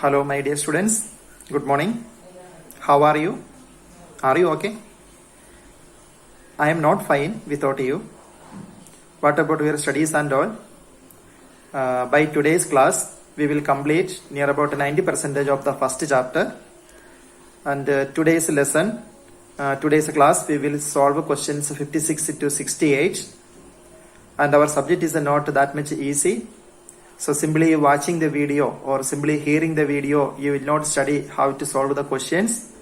Hello, my dear students. Good morning. How are you? Are you okay? I am not fine without you. What about your studies and all? By today's class, we will complete near about 90% of the first chapter. And today's lesson, today's class, we will solve questions 56 to 68. And our subject is not that much easy. So simply watching the video or simply hearing the video, you will not study how to solve the questions.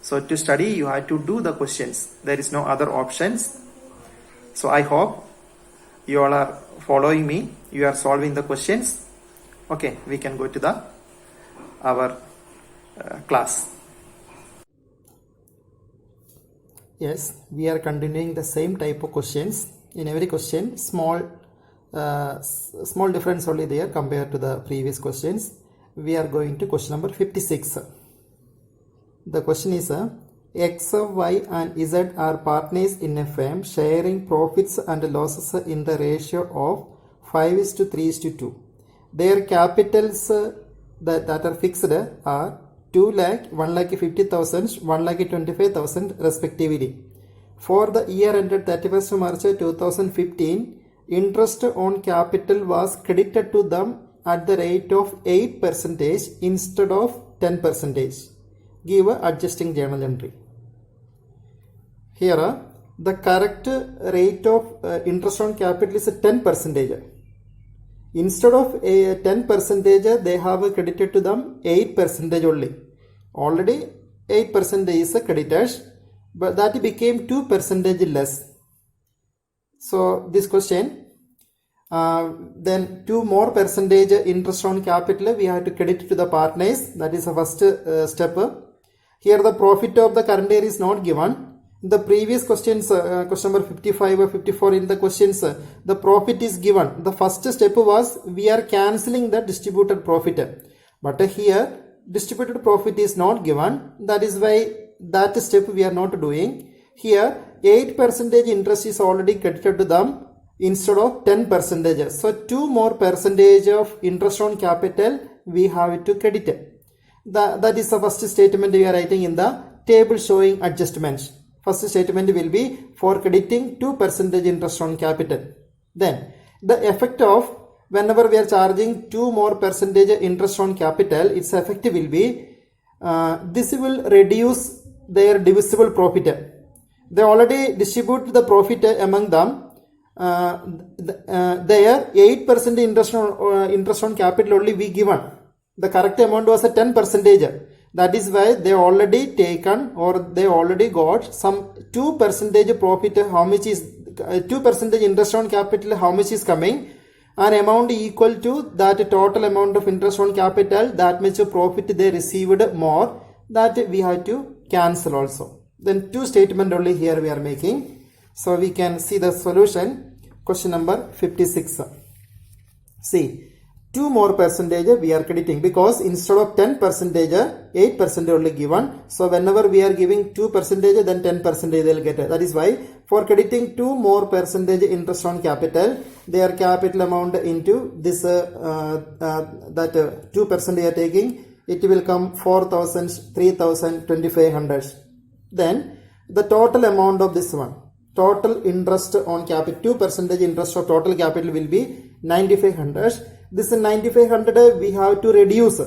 So to study, you have to do the questions. There is no other options. So I hope you all are following me. You are solving the questions. Okay, we can go to our class. Yes, we are continuing the same type of questions. In every question, small difference only there compared to the previous questions. We are going to question number 56. The question is X, Y and Z are partners in a firm sharing profits and losses in the ratio of 5:3:2. Their capitals that are fixed are 2 lakh, 1,50,000, 1,25,000 respectively. For the year ended 31st March 2015, interest on capital was credited to them at the rate of 8% instead of 10%. Give a adjusting journal entry. Here, the correct rate of interest on capital is 10%. Instead of 10%, they have credited to them 8% only. Already 8% is credited, but that became 2% less. So this question, then 2 more percentage interest on capital we have to credit to the partners. That is the first step. Here the profit of the current year is not given. The previous questions, question number 55 or 54 in the questions, the profit is given. The first step was we are cancelling the distributed profit. But here distributed profit is not given. That is why that step we are not doing. Here 8% interest is already credited to them instead of 10%. So 2 more percentage of interest on capital we have to credit. That is the first statement we are writing in the table showing adjustments. First statement will be for crediting 2% interest on capital. Then the effect of whenever we are charging 2 more percentage interest on capital, its effect will be this will reduce their divisible profit. They already distribute the profit among them. Their 8% interest on capital only we given. The correct amount was a 10%. That is why they already taken or they already got some 2% profit. How much is 2% interest on capital? How much is coming? An amount equal to that total amount of interest on capital. That much profit they received more. That we have to cancel also. Then 2 statement only here we are making. So we can see the solution. Question number 56. See, 2 more percentage we are crediting because instead of 10%, 8% only given. So whenever we are giving 2%, then 10% they will get. That is why for crediting 2 more percentage interest on capital, their capital amount into this that 2% they are taking, it will come 4,000, 3,000, 2,500. Then the total amount of this one, total interest on capital, 2% interest of total capital will be 9,500. This 9,500 we have to reduce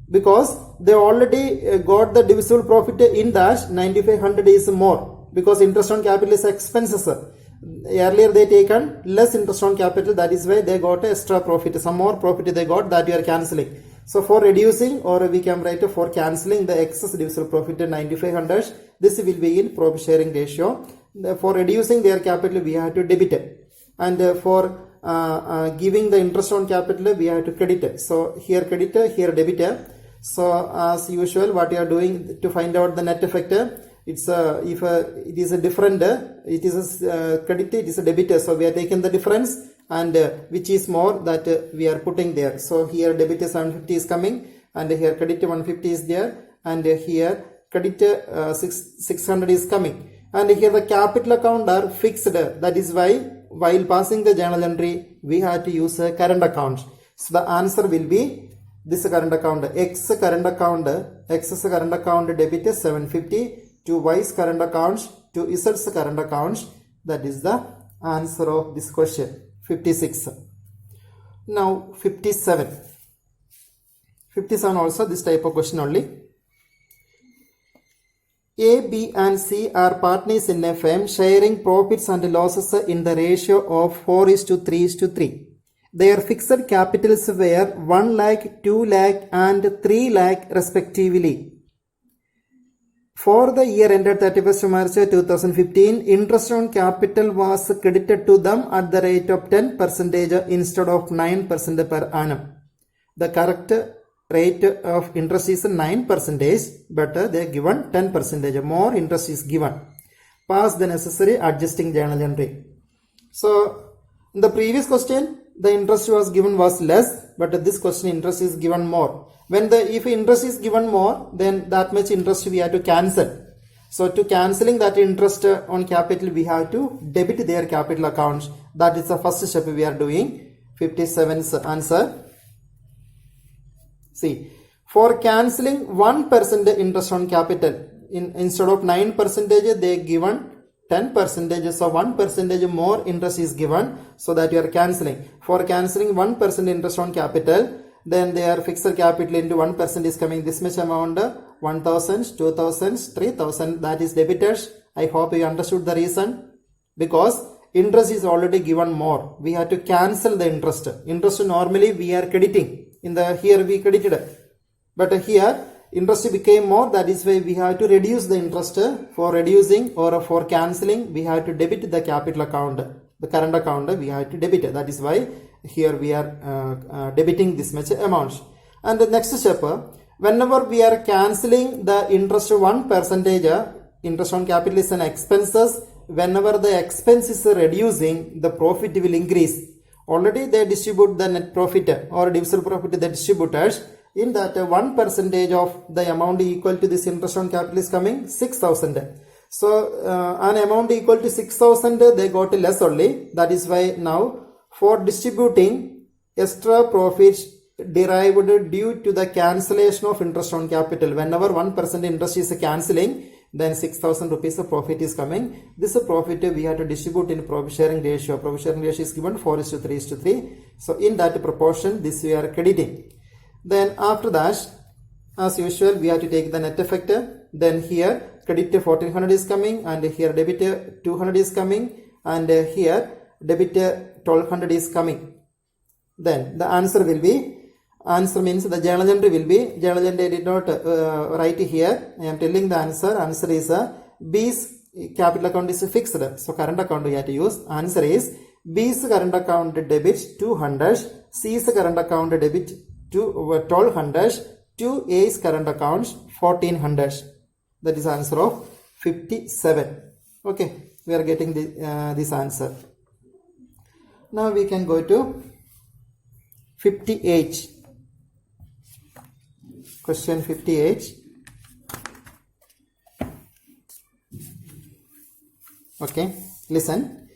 because they already got the divisible profit in that 9,500 is more because interest on capital is expenses. Earlier they taken less interest on capital, that is why they got extra profit. Some more profit they got that we are cancelling. So for reducing, or we can write for cancelling the excess divisible profit 9,500, this will be in profit sharing ratio. For reducing their capital we have to debit it, and for giving the interest on capital we have to credit it. So here credit, here debit. So as usual what you are doing to find out the net effect, it's if it is a different, it is a credit, it is a debit. So we are taking the difference and which is more that we are putting there. So here debit is 150 is coming and here credit 150 is there and here credit 600 is coming. And here the capital account are fixed. That is why while passing the journal entry we have to use a current account. So the answer will be this current account, X current account, X's current account debit 750 to Y's current accounts to Z's current accounts. That is the answer of this question, 56. Now 57. 57 also this type of question only. A, B and C are partners in a firm sharing profits and losses in the ratio of 4:3:3. Their fixed capitals were 1 lakh, 2 lakh and 3 lakh respectively. For the year ended 31st March 2015, interest on capital was credited to them at the rate of 10% instead of 9% per annum. The correct rate of interest is 9%, but they are given 10%. More interest is given. Pass the necessary adjusting journal entry. So, in the previous question, the interest was given was less, but this question interest is given more. If interest is given more, then that much interest we have to cancel. So, to cancelling that interest on capital, we have to debit their capital accounts. That is the first step we are doing. 57's answer. See, for cancelling 1% interest on capital, instead of 9%, they given 10%, so 1% more interest is given, so that you are cancelling. For cancelling 1% interest on capital, then their fixed capital into 1% is coming this much amount, 1,000, 2,000, 3,000, that is debited. I hope you understood the reason. Because interest is already given more. We have to cancel the interest. Interest normally we are crediting. Here we credited. But here interest became more. That is why we have to reduce the interest. For reducing or for cancelling, we have to debit the capital account. The current account we have to debit. That is why here we are debiting this much amount. And the next step, whenever we are cancelling the interest 1%, interest on capital is an expenses. Whenever the expense is reducing, the profit will increase. Already they distribute the net profit or divisible profit to the distributors. In that 1% of the amount equal to this interest on capital is coming 6,000. So an amount equal to 6,000 they got less only. That is why now for distributing extra profits derived due to the cancellation of interest on capital, whenever 1% interest is cancelling, then 6,000 rupees of profit is coming. This profit we have to distribute in profit sharing ratio. Profit sharing ratio is given 4:3:3. So in that proportion, this we are crediting. Then after that, as usual, we have to take the net effect. Then here credit 1,400 is coming, and here debit 200 is coming, and here debit 1,200 is coming. Then the answer will be, answer means the journal entry will be, journal entry I did not write here. I am telling the answer. Answer is B's capital account is fixed. So current account we have to use. Answer is B's current account debit 200, C's current account debit 1,200, to A's current accounts 1,400. That is answer of 57. Okay, we are getting this answer. Now we can go to 58. Question 58. Okay, listen.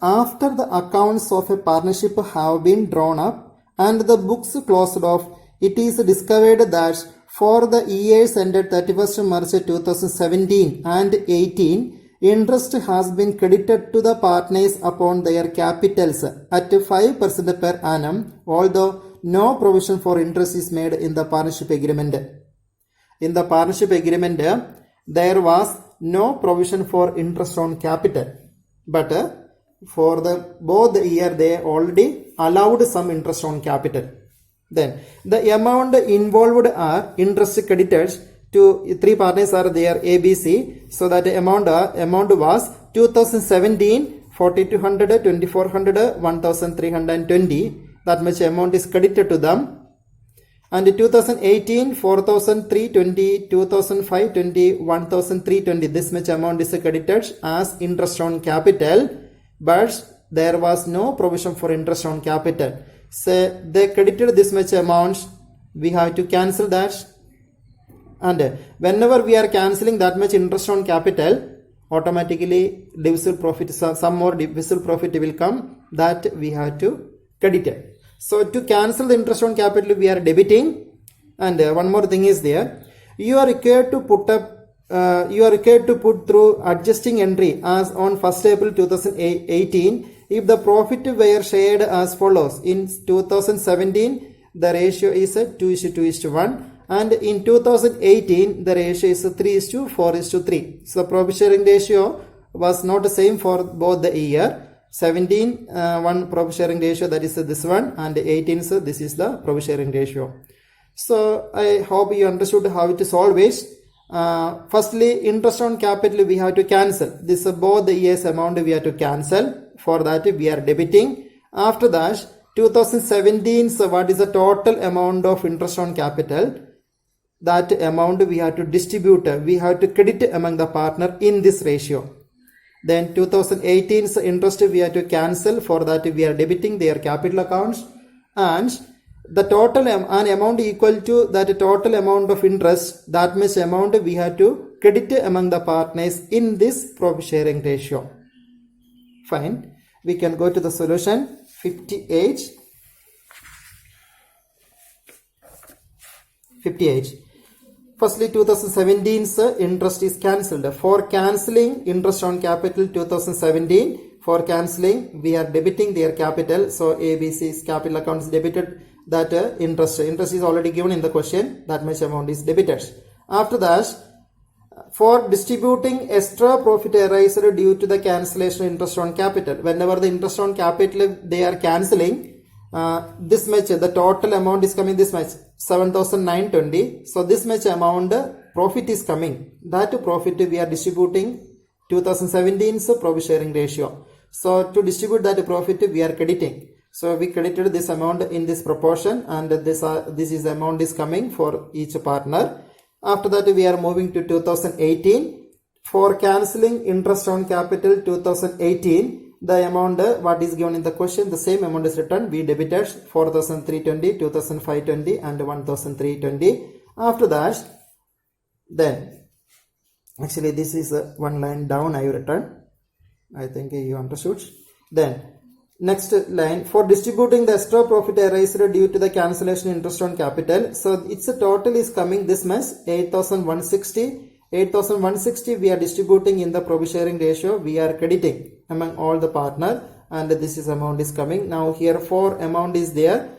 After the accounts of a partnership have been drawn up and the books closed off, it is discovered that for the years ended 31st March 2017 and 18, interest has been credited to the partners upon their capitals at 5% per annum, although no provision for interest is made in the partnership agreement. In the partnership agreement, there was no provision for interest on capital, but for both the year they already allowed some interest on capital. Then the amount involved are interest credited to three partners are there, A, B, C. So that amount was 2017 4,200, 2,400, 1,320. That much amount is credited to them. And 2018 4,320, 2,520, 1,320. This much amount is credited as interest on capital, but there was no provision for interest on capital. So they credited this much amount, we have to cancel that, and whenever we are cancelling that much interest on capital, automatically divisible profit, some more divisible profit will come, that we have to credit it. So to cancel the interest on capital we are debiting, And one more thing is there. You are required to put through adjusting entry as on 1st April 2018 if the profit were shared as follows. In 2017, the ratio is 2:2:1, and in 2018, the ratio is 3:4:3. So, profit sharing ratio was not the same for both the year. 17, one profit sharing ratio, that is this one, and 18, so this is the profit sharing ratio. So, I hope you understood how it is always. Firstly, interest on capital we have to cancel. This is both the year's amount we have to cancel. For that we are debiting. After that, 2017, so what is the total amount of interest on capital? That amount we have to distribute. We have to credit among the partner in this ratio. Then 2018's interest we have to cancel. For that we are debiting their capital accounts, and the total an amount equal to that total amount of interest, that much amount we have to credit among the partners in this profit sharing ratio. Fine. We can go to the solution. 58. Firstly, 2017's interest is cancelled. For cancelling interest on capital 2017, for cancelling we are debiting their capital. So ABC's capital account is debited. That interest is already given in the question. That much amount is debited. After that, for distributing extra profit arised due to the cancellation interest on capital, whenever the interest on capital they are cancelling, this much, the total amount is coming this much, 7,920. So this much amount profit is coming. That profit we are distributing 2017's profit sharing ratio. So to distribute that profit we are crediting. So we credited this amount in this proportion, and this is the amount is coming for each partner. After that we are moving to 2018. For cancelling interest on capital 2018, the amount what is given in the question, the same amount is written. We debited 4,320, 2,520 and 1,320. After that, then actually this is one line down I have written. I think you understood. Then next line, for distributing the extra profit arised due to the cancellation interest on capital. So its total is coming this much, 8,160. 8,160 we are distributing in the profit sharing ratio. We are crediting among all the partner, and this is amount is coming. Now here 4 amount is there,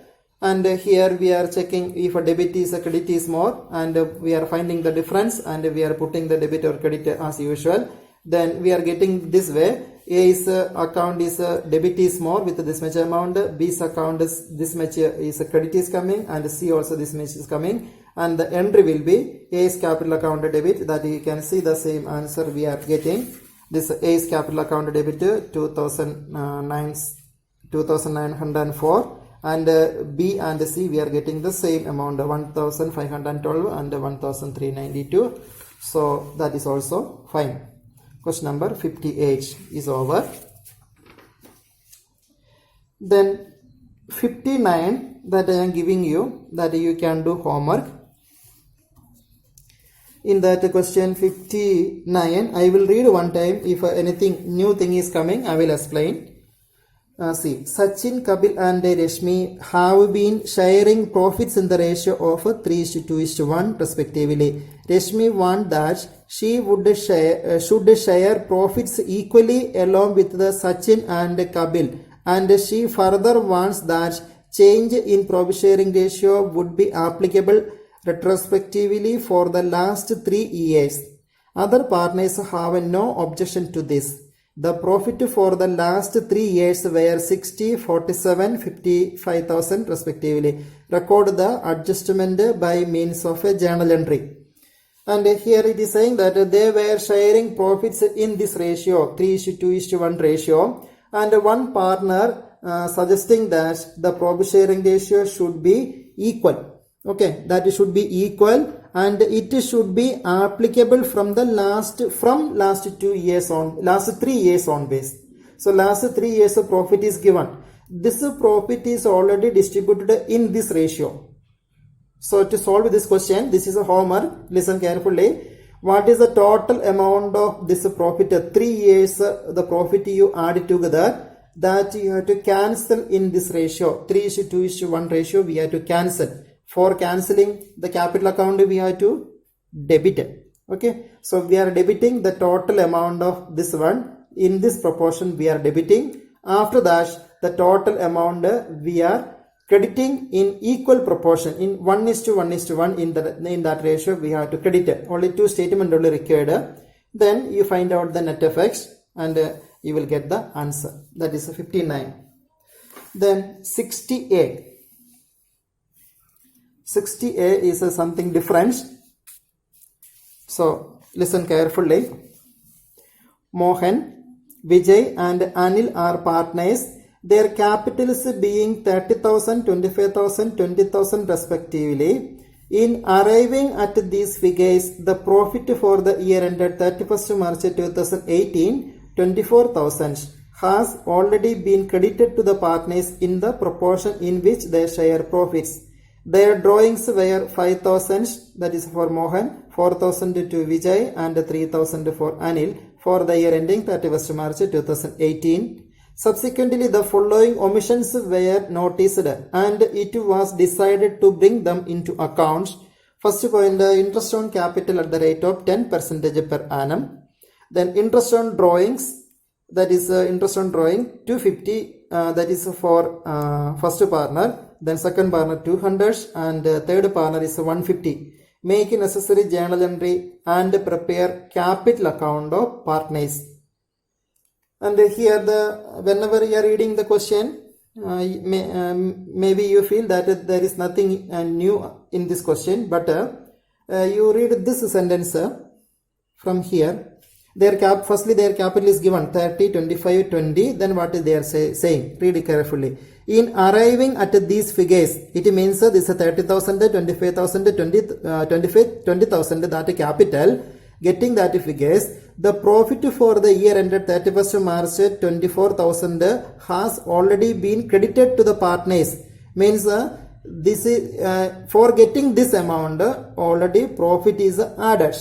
and here we are checking if a debit is a credit is more, and we are finding the difference, and we are putting the debit or credit as usual. Then we are getting this way. A's account is debit is more with this much amount, B's account is this much is credit is coming, and C also this much is coming, and the entry will be A's capital account debit. That you can see the same answer we are getting. This A's capital account debit 2,904, and B and C we are getting the same amount, 1,512 and 1,392. So that is also fine. Question number 58 is over. Then 59 that I am giving you, that you can do homework. In that question 59, I will read one time. If anything new thing is coming, I will explain. See, Sachin, Kapil and Rashmi have been sharing profits in the ratio of 3:2:1 respectively. Rashmi wants that she should share profits equally along with the Sachin and Kapil, and she further wants that change in profit sharing ratio would be applicable retrospectively for the last 3 years. Other partners have no objection to this. The profit for the last 3 years were 60, 47, 55,000 respectively. Record the adjustment by means of a journal entry. And here it is saying that they were sharing profits in this ratio, 3:2:1 ratio, and one partner suggesting that the profit sharing ratio should be equal. Okay, that it should be equal, and it should be applicable from last 2 years on, last 3 years on base. So last 3 years of profit is given. This profit is already distributed in this ratio. So to solve this question, this is a homework. Listen carefully. What is the total amount of this profit? 3 years, the profit you add together, that you have to cancel in this ratio. 3:2:1 ratio we have to cancel. For cancelling the capital account, we have to debit it. Okay, so we are debiting the total amount of this one. In this proportion we are debiting. After that, the total amount we are crediting in equal proportion, in 1:1:1. In that ratio we have to credit it. Only two statements only required. Then you find out the net effects and you will get the answer. That is 59. Then 60A. 60A is something different. So listen carefully. Mohan, Vijay and Anil are partners. Their capitals being 30,000, 25,000, 20,000 respectively. In arriving at these figures, the profit for the year ended 31st March 2018, 24,000 has already been credited to the partners in the proportion in which they share profits. Their drawings were 5,000, that is for Mohan, 4,000 to Vijay and 3,000 for Anil for the year ending 31st March 2018. Subsequently, the following omissions were noticed and it was decided to bring them into account. First point, interest on capital at the rate of 10% per annum. Then interest on drawings, that is interest on drawing 250, that is for first partner. Then second partner 200 and third partner is 150. Make necessary journal entry and prepare capital account of partners. And here whenever you are reading the question, maybe you feel that there is nothing new in this question, but you read this sentence from here. Firstly their capital is given 30, 25, 20. Then what is they are saying? Read it carefully. In arriving at these figures, it means this is 30,000, 25,000, 20,000 that capital. Getting that figures, the profit for the year ended 31st March 24,000 has already been credited to the partners. Means this is for getting this amount already profit is added.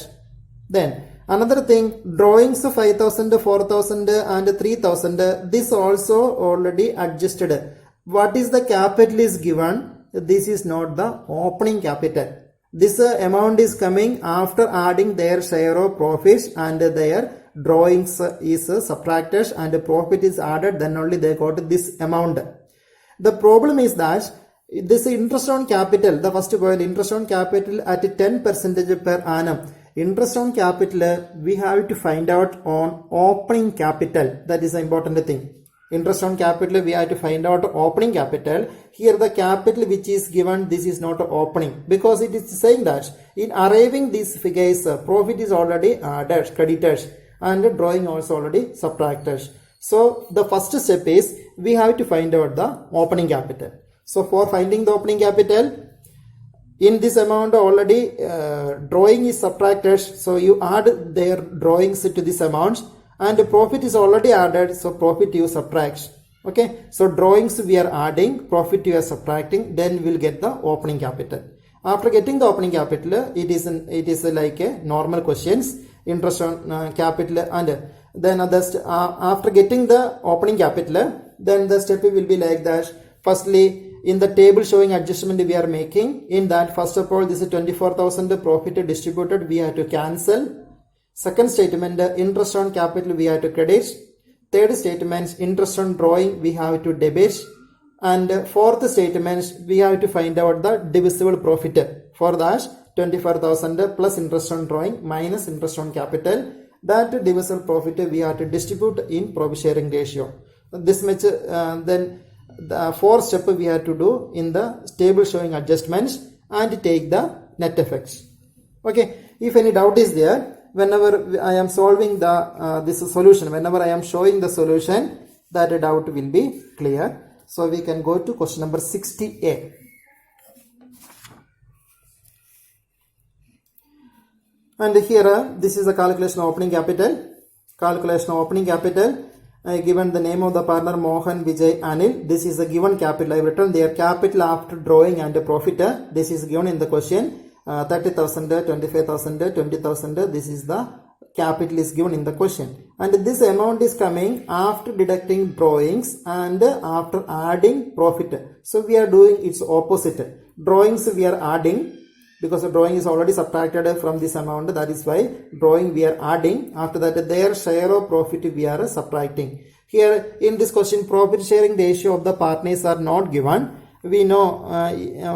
Then another thing, drawings 5,000, 4,000 and 3,000, this also already adjusted. What is the capital is given? This is not the opening capital. This amount is coming after adding their share of profits and their drawings is subtracted and profit is added, then only they got this amount. The problem is that this interest on capital, the first point, interest on capital at 10% per annum. Interest on capital we have to find out on opening capital. That is the important thing. Interest on capital we have to find out opening capital. Here the capital which is given, this is not opening, because it is saying that in arriving these figures profit is already added, credited, and drawing also already subtracted. So the first step is we have to find out the opening capital. So for finding the opening capital, in this amount already drawing is subtracted, so you add their drawings to this amount, and profit is already added, so profit you subtract. Okay, so drawings we are adding, profit you are subtracting, then we'll get the opening capital. After getting the opening capital, it is like a normal questions, interest on capital, and then after getting the opening capital, then the step will be like that. Firstly, in the table showing adjustment we are making, in that first of all this is 24,000 profit distributed, we have to cancel. Second statement, interest on capital we have to credit. Third statement, interest on drawing we have to debit. And fourth statement, we have to find out the divisible profit. For that, 24,000 plus interest on drawing minus interest on capital. That divisible profit we have to distribute in profit sharing ratio. This much, then the fourth step we have to do in the table showing adjustments and take the net effects. Okay, if any doubt is there, whenever I am solving the this solution, whenever I am showing the solution, that doubt will be clear. So we can go to question number 60A. And here this is the calculation of opening capital. Calculation of opening capital. I given the name of the partner Mohan, Vijay, Anil. This is the given capital. I have written their capital after drawing and profit. This is given in the question. 30,000, 25,000, 20,000. This is the capital is given in the question, and this amount is coming after deducting drawings and after adding profit. So we are doing its opposite. Drawings we are adding, because the drawing is already subtracted from this amount, that is why drawing we are adding. After that, their share of profit we are subtracting. Here in this question, profit sharing ratio of the partners are not given. We know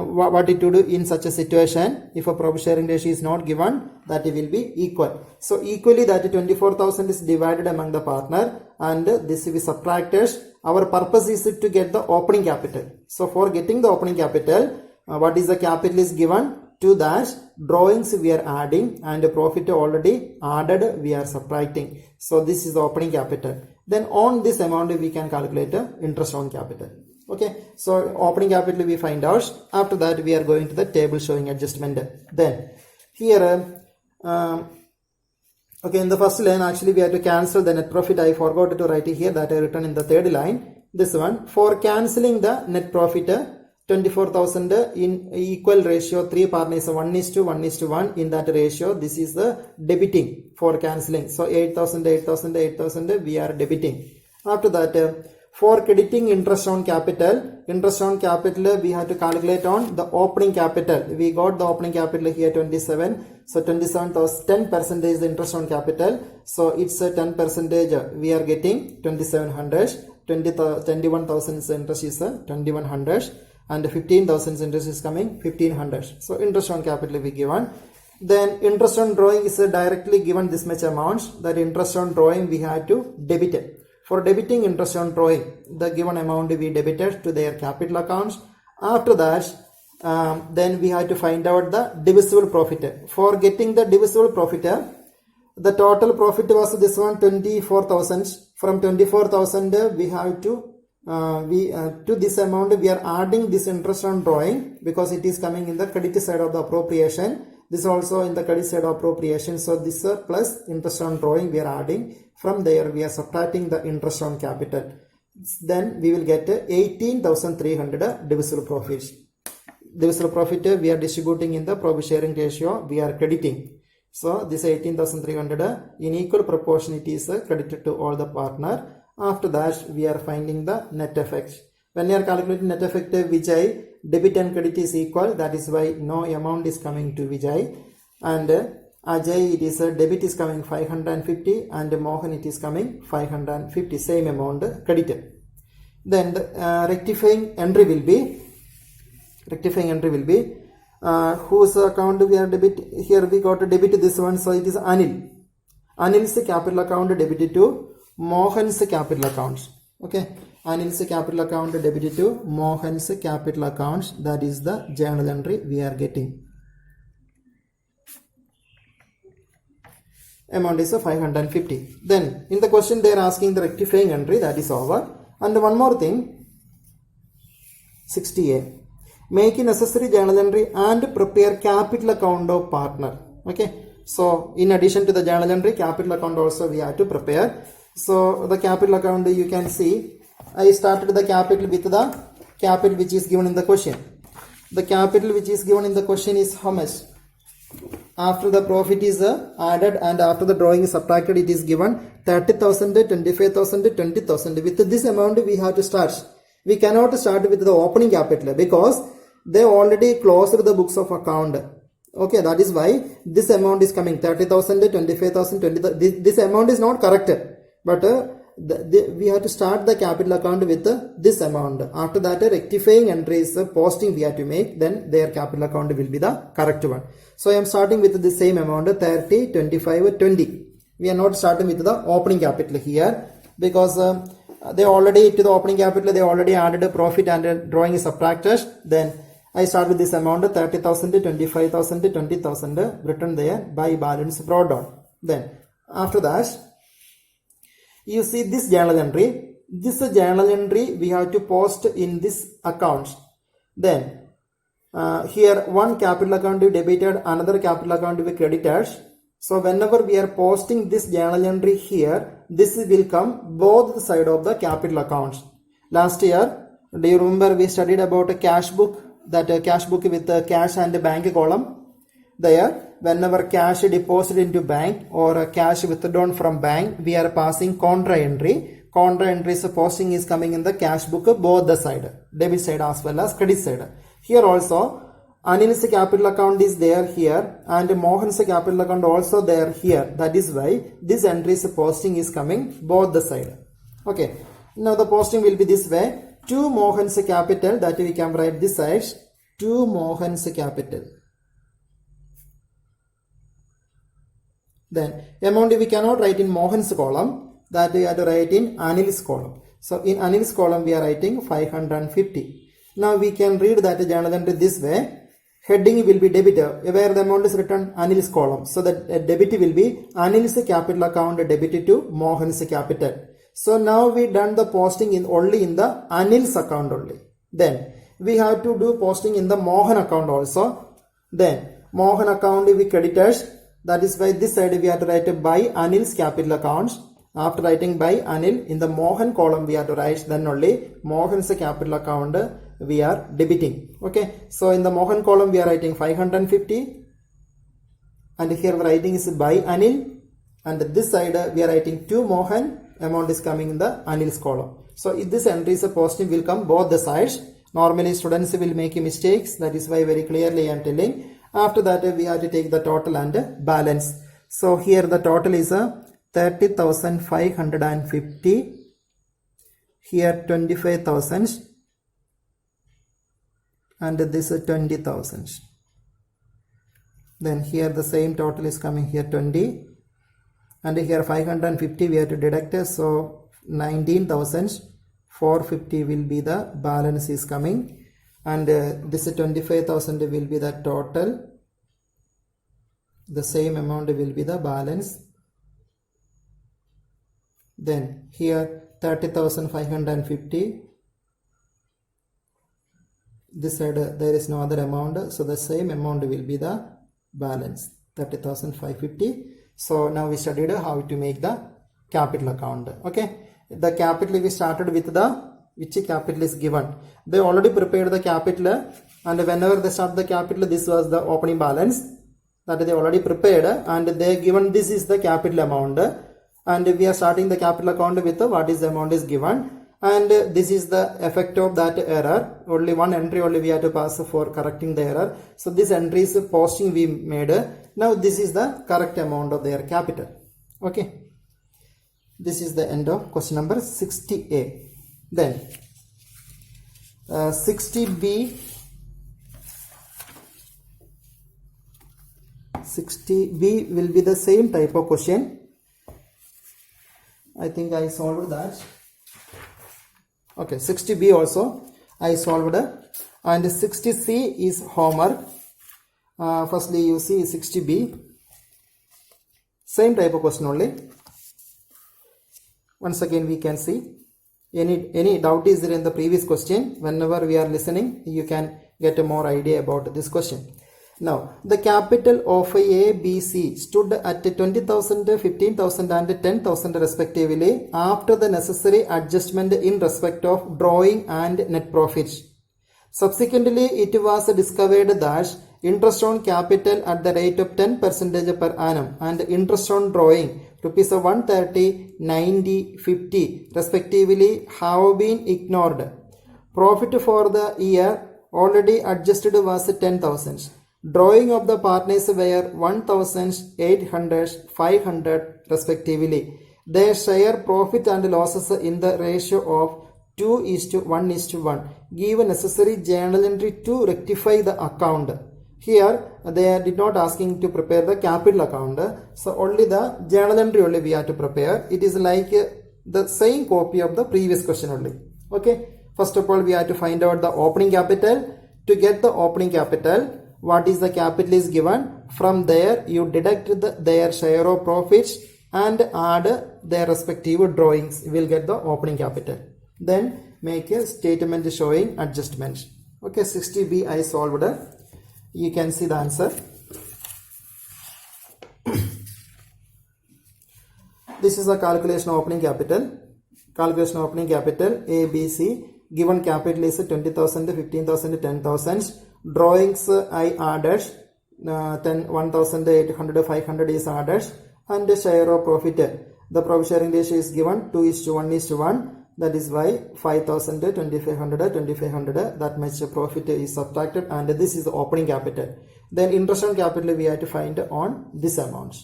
what it to do in such a situation. If a profit sharing ratio is not given, that it will be equal. So equally, that 24,000 is divided among the partner, and this will be subtracted. Our purpose is to get the opening capital. So for getting the opening capital, what is the capital is given? To that, drawings we are adding and profit already added we are subtracting. So this is the opening capital. Then on this amount we can calculate interest on capital. Okay, so opening capital we find out. After that we are going to the table showing adjustment. Then here okay, in the first line actually we have to cancel the net profit. I forgot to write it here, that I written in the third line. This one, for cancelling the net profit 24,000 in equal ratio, 3 partners 1:1:1. In that ratio, this is the debiting for cancelling. So 8,000 we are debiting. After that, for crediting interest on capital we have to calculate on the opening capital. We got the opening capital here 27. So 27,000, 10% is the interest on capital. So it's a 10%. We are getting 2,700. 21,000 interest is 2,100. And 15,000 interest is coming 1,500. So interest on capital we given. Then interest on drawing is directly given this much amount. That interest on drawing we have to debit it. For debiting interest on drawing, the given amount we debited to their capital accounts. After that, then we have to find out the divisible profit. For getting the divisible profit, the total profit was this one 24,000. From 24,000 we have to to this amount we are adding this interest on drawing, because it is coming in the credit side of the appropriation. This also in the credit side of appropriation. So this plus interest on drawing we are adding. From there we are subtracting the interest on capital. Then we will get 18,300 divisible profits. Divisible profit we are distributing in the profit sharing ratio, we are crediting. So this 18,300 in equal proportion it is credited to all the partner. After that we are finding the net effect. When we are calculating net effect, Vijay, debit and credit is equal. That is why no amount is coming to Vijay. And Ajay, it is debit is coming 550, and Mohan it is coming 550. Same amount credited. Then the rectifying entry will be whose account we are debit. Here we got to debit this one. So it is Anil. Anil's capital account debited to Mohan's capital accounts. Okay, Anil's capital account debited to Mohan's capital accounts. That is the journal entry we are getting. Amount is 550. Then in the question they are asking the rectifying entry, that is over. And one more thing, 60A, make necessary journal entry and prepare capital account of partner. Okay, so in addition to the journal entry, capital account also we have to prepare. So the capital account you can see, I started the capital with the capital which is given in the question. The capital which is given in the question is how much? After the profit is added and after the drawing is subtracted, it is given 30,000, 25,000, 20,000. With this amount we have to start. We cannot start with the opening capital because they already closed the books of account. Okay, that is why this amount is coming 30,000, 25,000, 20,000. This amount is not corrected. But we have to start the capital account with this amount. After that, rectifying entries posting we have to make. Then their capital account will be the correct one. So I am starting with the same amount 30, 25, 20. We are not starting with the opening capital here because they already to the opening capital they already added a profit and drawing is subtracted. Then I start with this amount 30,000, 25,000, 20,000 written there by balance brought down. Then after that, you see this journal entry. This journal entry we have to post in this account. Then here one capital account we debited, another capital account we credited. So whenever we are posting this journal entry here, this will come both the side of the capital accounts. Last year, do you remember we studied about a cash book, that cash book with the cash and the bank column? there whenever cash deposited into bank or cash withdrawn from bank, we are passing contra entry. Contra entry's posting is coming in the cash book, both the side, debit side as well as credit side. Here also Anil's capital account is there here and Mohan's capital account also there here. That is why this entry's posting is coming both the side. Okay, now the posting will be this way. To Mohan's capital, that we can write this side, to Mohan's capital. Then amount we cannot write in Mohan's column, that we have to write in Anil's column. So in Anil's column we are writing 550. Now we can read that journal entry this way. Heading will be debit, where the amount is written Anil's column. So the debit will be Anil's capital account debited to Mohan's capital. So now we done the posting in only in the Anil's account only. Then we have to do posting in the Mohan account also. Then Mohan account we creditors. That is why this side we have to write by Anil's capital accounts. After writing by Anil, in the Mohan column we have to write then only Mohan's capital account we are debiting. Okay, so in the Mohan column we are writing 550 and here the writing is by Anil, and this side we are writing to Mohan, amount is coming in the Anil's column. So if this entry is a posting will come both the sides. Normally students will make mistakes, that is why very clearly I am telling. After that we have to take the total and balance. So here the total is 30,550, here 25,000 and this is 20,000. Then here the same total is coming here 20 and here 550 we have to deduct, so 19,450 will be the balance is coming, and this 25,000 will be the total, the same amount will be the balance. Then here 30,550, this side there is no other amount, so the same amount will be the balance, 30,550. So now we studied how to make the capital account. Okay, the capital we started with the which capital is given. They already prepared the capital, and whenever they start the capital, this was the opening balance that they already prepared, and they given this is the capital amount, and we are starting the capital account with what is the amount is given, and this is the effect of that error. Only one entry only we have to pass for correcting the error. So this entry is posting we made. Now this is the correct amount of their capital. Okay, this is the end of question number 60A. Then 60B, 60B will be the same type of question. I think I solved that. Okay, 60B also I solved, and 60C is homework. Firstly you see 60B, same type of question only. Once again we can see any doubt is there in the previous question. Whenever we are listening you can get a more idea about this question. Now the capital of A, B, C stood at 20,000, 15,000 and 10,000 respectively after the necessary adjustment in respect of drawing and net profits. Subsequently it was discovered that interest on capital at the rate of 10% per annum and interest on drawing rupees 130, 90, 50 respectively have been ignored. Profit for the year already adjusted was 10,000. Drawing of the partners were 1,800, 500 respectively. They share profit and losses in the ratio of 2:1:1. Give necessary journal entry to rectify the account. Here they did not asking to prepare the capital account, so only the journal entry only we have to prepare. It is like the same copy of the previous question only. Okay, first of all we have to find out the opening capital. To get the opening capital, what is the capital is given, from there you deduct their share of profits and add their respective drawings. You will get the opening capital. Then make a statement showing adjustments. Okay, 60B I solved. You can see the answer. This is the calculation of opening capital. Calculation of opening capital A, B, C. Given capital is 20,000, 15,000, 10,000. Drawings I added 10, 1,800, 500 is added, and the share of profit. The profit sharing ratio is given 2:1:1. That is why 5,000, 2,500, 2,500, that much profit is subtracted, and this is the opening capital. Then interest on capital we have to find on this amount.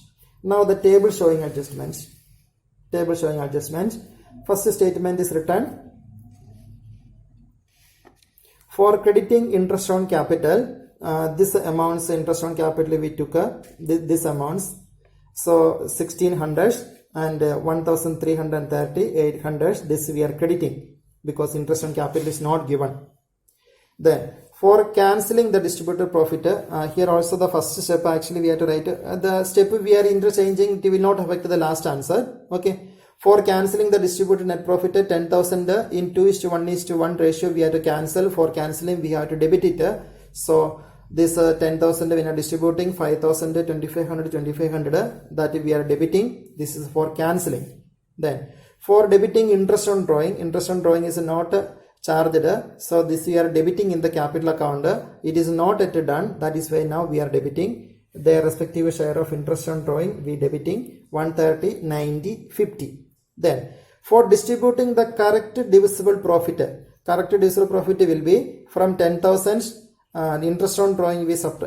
Now the table showing adjustments. Table showing adjustments. First statement is written. For crediting interest on capital, this amounts interest on capital we took this amounts. So 1,600 and 1,330, 800, this we are crediting because interest on capital is not given. Then for cancelling the distributed profit, here also the first step actually we have to write the step we are interchanging, it will not affect the last answer. Okay. For cancelling the distributed net profit, 10,000 in 2:1:1 ratio we have to cancel. For cancelling we have to debit it. So this 10,000 when are distributing, 5,000, 2,500, 2,500, that we are debiting. This is for cancelling. Then for debiting interest on drawing is not charged. So this we are debiting in the capital account. It is not yet done. That is why now we are debiting their respective share of interest on drawing. We debiting 130, 90, 50. Then for distributing the correct divisible profit will be from 10,000. Interest on drawing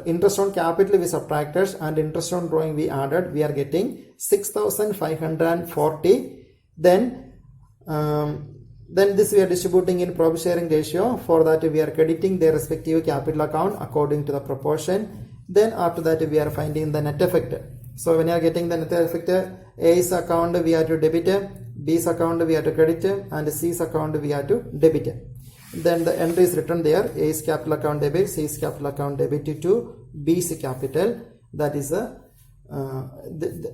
interest on capital we subtracted and interest on drawing we added. We are getting 6,540. Then this we are distributing in profit sharing ratio. For that we are crediting their respective capital account according to the proportion. Then after that we are finding the net effect. So when you are getting the net effect, A's account we have to debit, B's account we have to credit, and C's account we have to debit. Then the entry is written there. A's capital account debit, C's capital account debit to B's capital. That is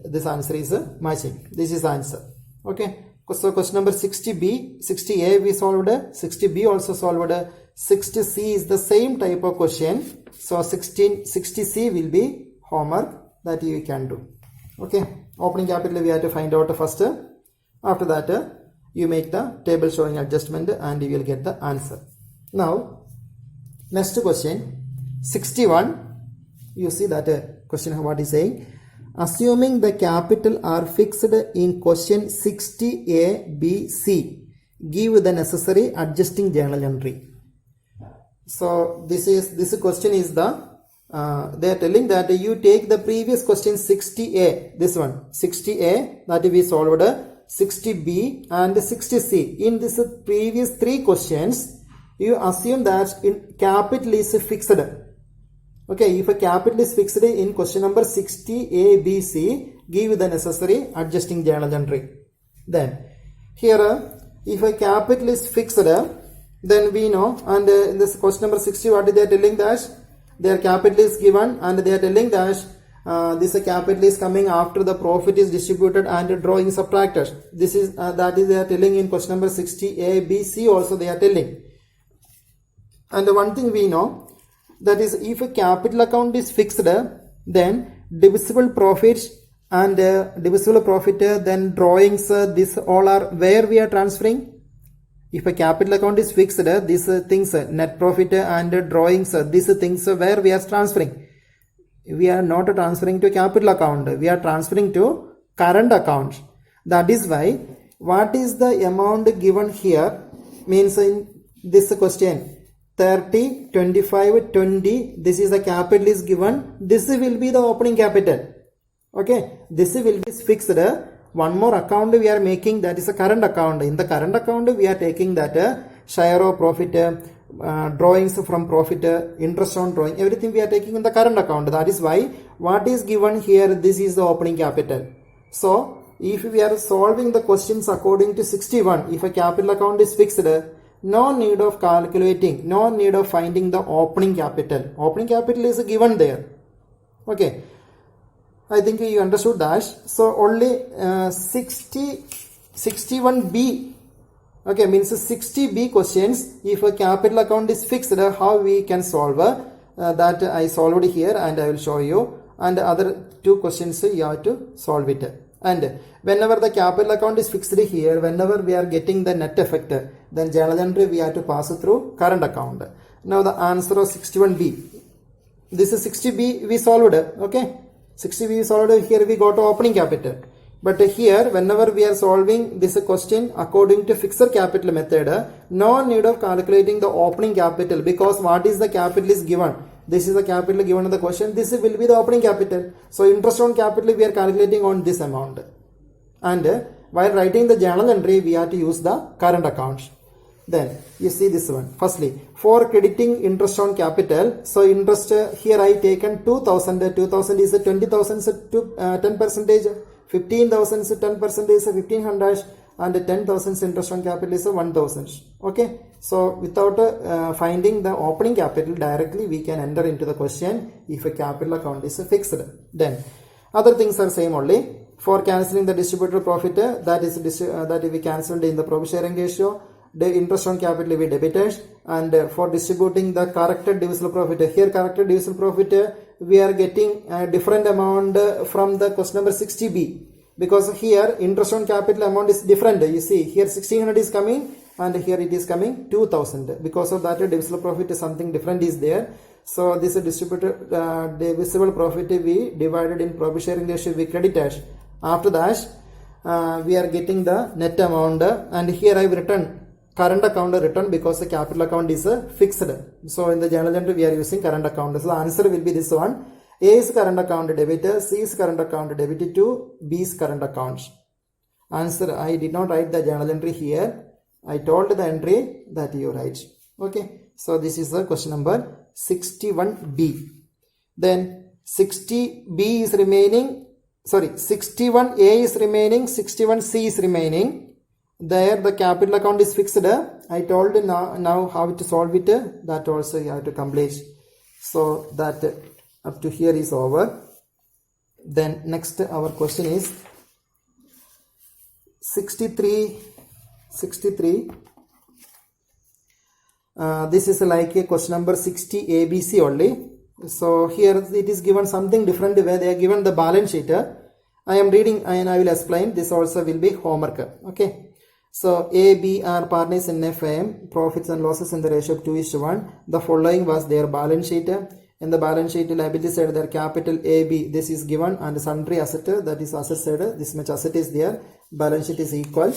this answer is matching. This is the answer. Okay. So question number 60B, 60A we solved, 60B also solved, 60C is the same type of question. So 60C will be homework that you can do. Okay. Opening capital we have to find out first. After that you make the table showing adjustment and you will get the answer. Now next question 61. You see that question what is saying. Assuming the capital are fixed in question 60A, B, C, give the necessary adjusting journal entry. So this question is the they are telling that you take the previous question 60A, this one 60A that we solved, 60B and 60C. In this previous three questions you assume that in capital is fixed. Okay, if a capital is fixed in question number 60A, B, C, give the necessary adjusting journal entry. Then here if a capital is fixed, then we know, and in this question number 60 what they are telling that their capital is given and they are telling that this capital is coming after the profit is distributed and drawing subtracted. This is that is they are telling in question number 60A, B, C also they are telling. And one thing we know, that is if a capital account is fixed, then divisible profits and divisible profit, then drawings, this all are where we are transferring. If a capital account is fixed, these things net profit and drawings, these things where we are transferring. We are not transferring to capital account, we are transferring to current account. That is why what is the amount given here means in this question 30, 25, 20, this is the capital is given, this will be the opening capital. Okay, this will be fixed. One more account we are making, that is a current account. In the current account we are taking that share of profit, drawings from profit, interest on drawing, everything we are taking in the current account. That is why what is given here, this is the opening capital. So if we are solving the questions according to 61, if a capital account is fixed, no need of calculating, no need of finding the opening capital. Opening capital is given there. Okay, I think you understood that. So only 61B, okay, means 60B questions. If a capital account is fixed, how we can solve that I solved here and I will show you. And other two questions you have to solve it. And whenever the capital account is fixed here, whenever we are getting the net effect, then journal entry we have to pass through current account. Now the answer of 61B. this is 60B we solved, okay. 60B we solved, here we got opening capital. But here, whenever we are solving this question according to fixed capital method, no need of calculating the opening capital, because what is the capital is given. This is the capital given in the question. This will be the opening capital. So interest on capital we are calculating on this amount. And while writing the journal entry, we have to use the current accounts. Then you see this one. Firstly, for crediting interest on capital, so interest here I taken 2000. 2000 is 20,000 to 10%. 15,000 is 10% is 1500, and 10,000 interest on capital is 1,000. Okay, so without finding the opening capital directly, we can enter into the question if a capital account is fixed. Then other things are same only. For cancelling the distributor profit, that is that we cancelled in the profit sharing ratio. The interest on capital we debited, and for distributing the corrected divisible profit, here corrected divisible profit we are getting a different amount from the question number 60B, because here interest on capital amount is different. You see here 1600 is coming and here it is coming 2000. Because of that divisible profit is something different is there. So this distributed divisible profit we divided in profit sharing ratio we credited. After that we are getting the net amount, and here I have written current account return because the capital account is fixed. So in the journal entry we are using current account. So the answer will be this one. A is current account debit, C is current account debit to B is current account. Answer, I did not write the journal entry here. I told the entry that you write. Okay. So this is the question number 61B. Then 60B is remaining. Sorry, 61A is remaining, 61C is remaining. There the capital account is fixed. I told now how to solve it. That also you have to complete. So that up to here is over. Then next our question is 63. This is like a question number 60 ABC only. So here it is given something different where they are given the balance sheet. I am reading and I will explain. This also will be homework. Okay. So A, B are partners in a firm, profits and losses in the ratio of 2:1. The following was their balance sheet. In the balance sheet liability side their capital AB, this is given, and sundry asset, that is asset side, this much asset is there, balance sheet is equal.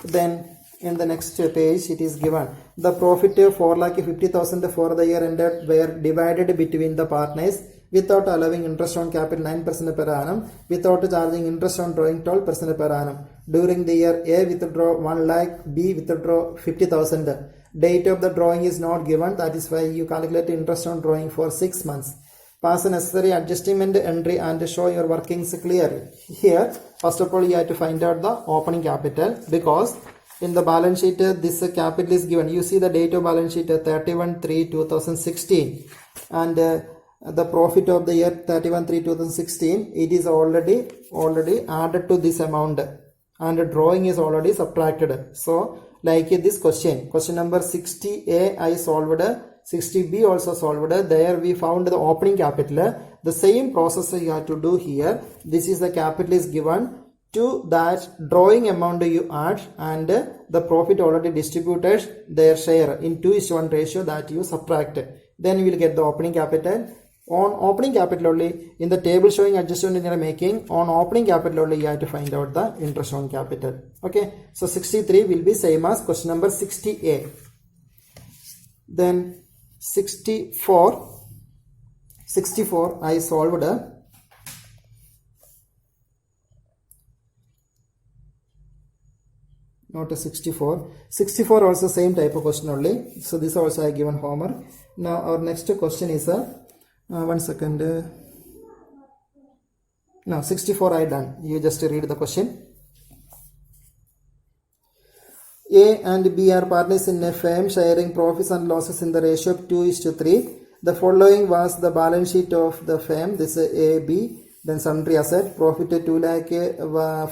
Then in the next page it is given the profit 4,50,000 for the year ended were divided between the partners without allowing interest on capital 9% per annum, without charging interest on drawing 12% per annum. During the year A withdraw 1 lakh, B withdraw 50,000. Date of the drawing is not given, that is why you calculate interest on drawing for 6 months. Pass a necessary adjustment entry and show your workings clearly. Here first of all you have to find out the opening capital, because in the balance sheet this capital is given. You see the date of balance sheet 31/3/2016, and the profit of the year 31/3/2016, it is already added to this amount, and drawing is already subtracted. So like this question number 60A I solved, 60B also solved. There we found the opening capital. The same process you have to do here. This is the capital is given, to that drawing amount you add, and the profit already distributed their share in 2:1 ratio that you subtract. Then you will get the opening capital. On opening capital only, in the table showing adjustment you are making, on opening capital only you have to find out the interest on capital. Okay, so 63 will be same as question number 60A. Then 64 I solved. Not a 64 also same type of question only. So this also I given homework. Now our next question is one second. No, 64 I done. You just read the question. A and B are partners in a firm sharing profits and losses in the ratio of 2:3. The following was the balance sheet of the firm. This is A, B. Then sundry asset, profit 2 lakh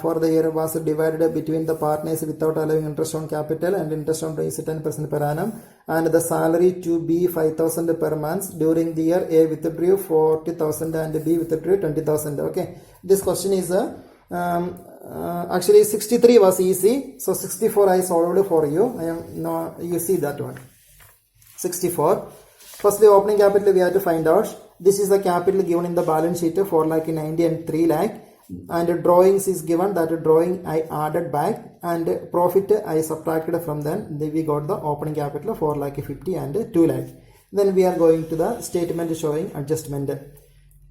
for the year was divided between the partners without allowing interest on capital, and interest on is 10% per annum, and the salary to be 5,000 per month. During the year A withdrew 40,000 and B withdrew 20,000. Okay, this question is actually 63 was easy, so 64 I solved for you. You see that one. 64. First the opening capital we have to find out. This is the capital given in the balance sheet, 4 lakh 90 and 3 lakh. And drawings is given, that drawing I added back, and profit I subtracted from them. Then we got the opening capital 4 lakh 50 and 2 lakh. Then we are going to the statement showing adjustment.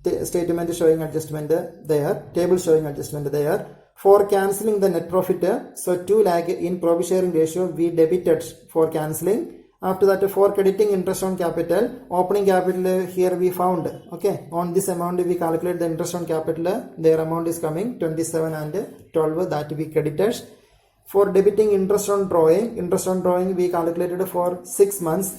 The statement showing adjustment there, table showing adjustment there. For cancelling the net profit, so 2 lakh in profit sharing ratio we debited for cancelling. After that, for crediting interest on capital, opening capital here we found. Okay, on this amount we calculate the interest on capital. Their amount is coming 27 and 12, that we credited. For debiting interest on drawing we calculated for 6 months.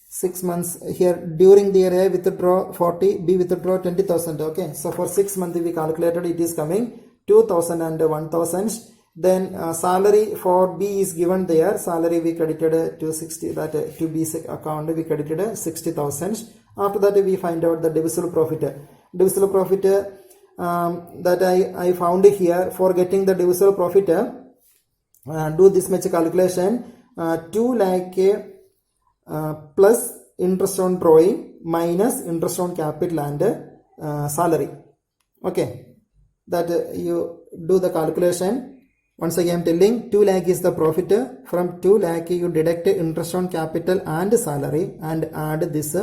6 months here, during the year A withdraw 40, B withdraw 20,000. Okay, so for 6 months we calculated, it is coming 2,000 and 1,000. Then salary for B is given there. Salary we credited to 60, that to B's account we credited 60,000. After that we find out the divisible profit. Divisible profit that I found here. For getting the divisible profit, do this much calculation. 2 lakh plus interest on drawing minus interest on capital and salary. Okay, that you do the calculation. Once again I am telling, 2 lakh is the profit. From 2 lakh you deduct interest on capital and salary and add this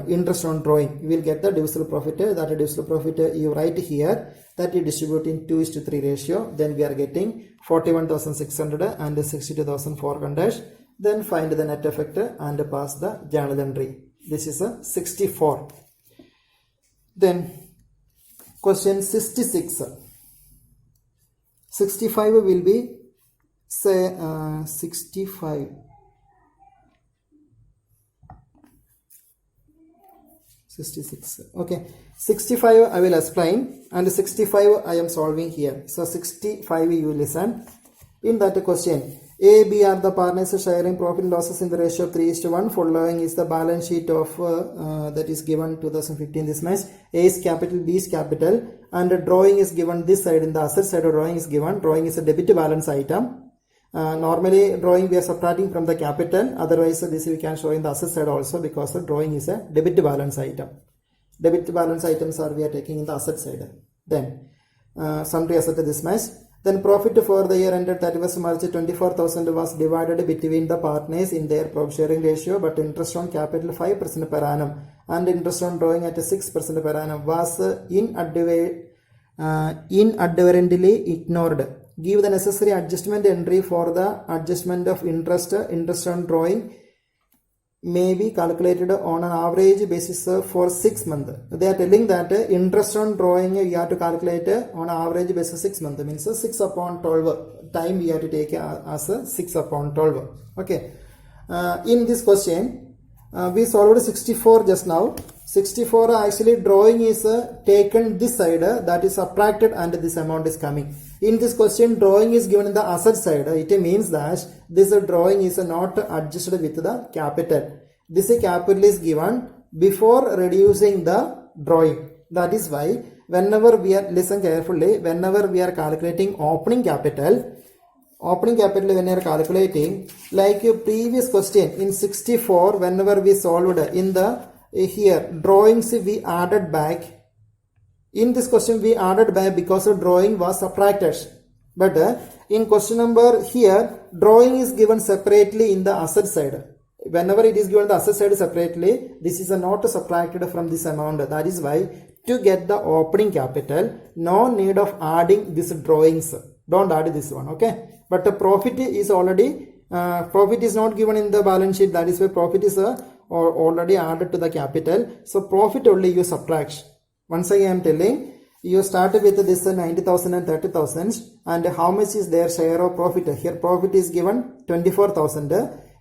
interest on drawing. You will get the divisible profit. That divisible profit you write here, that you distribute in 2:3 ratio. Then we are getting 41,600 and 62,400. Then find the net effect and pass the journal entry. This is a 64. Then question 66. 65 will be, say 65. 66. Okay, 65 I will explain, and 65 I am solving here. So 65 you listen. In that question, A, B are the partners sharing profit and losses in the ratio of 3:1. Following is the balance sheet of that is given 2015 this much. A is capital, B is capital, and a drawing is given this side. In the asset side, a drawing is given. Drawing is a debit balance item. Normally drawing we are subtracting from the capital. Otherwise this we can show in the asset side also, because the drawing is a debit balance item. Debit balance items are we are taking in the asset side. Then sundry asset this much. Then profit for the year ended 31st March 24,000 was divided between the partners in their profit sharing ratio, but interest on capital 5% per annum and interest on drawing at 6% per annum was inadvertently ignored. Give the necessary adjustment entry for the adjustment of interest. Interest on drawing may be calculated on an average basis for 6 months. They are telling that interest on drawing you have to calculate on average basis 6 months, means 6 upon 12 time we have to take as 6 upon 12. Okay, in this question we solved 64 just now. 64 actually drawing is taken this side, that is subtracted, and this amount is coming. In this question drawing is given in the asset side. It means that this drawing is not adjusted with the capital. This capital is given before reducing the drawing. That is why whenever we are, listen carefully, whenever we are calculating opening capital when you are calculating, like previous question in 64, whenever we solved in the here drawings we added back. In this question we added back because the drawing was subtracted, but in question number here drawing is given separately in the asset side. Whenever it is given the asset side separately, this is not subtracted from this amount. That is why to get the opening capital, no need of adding this drawings. Don't add this one. Okay, but the profit is already profit is not given in the balance sheet. That is why profit is already added to the capital. So profit only you subtract. Once again I am telling, you started with this 90,000 and 30,000, and how much is their share of profit? Here profit is given 24,000.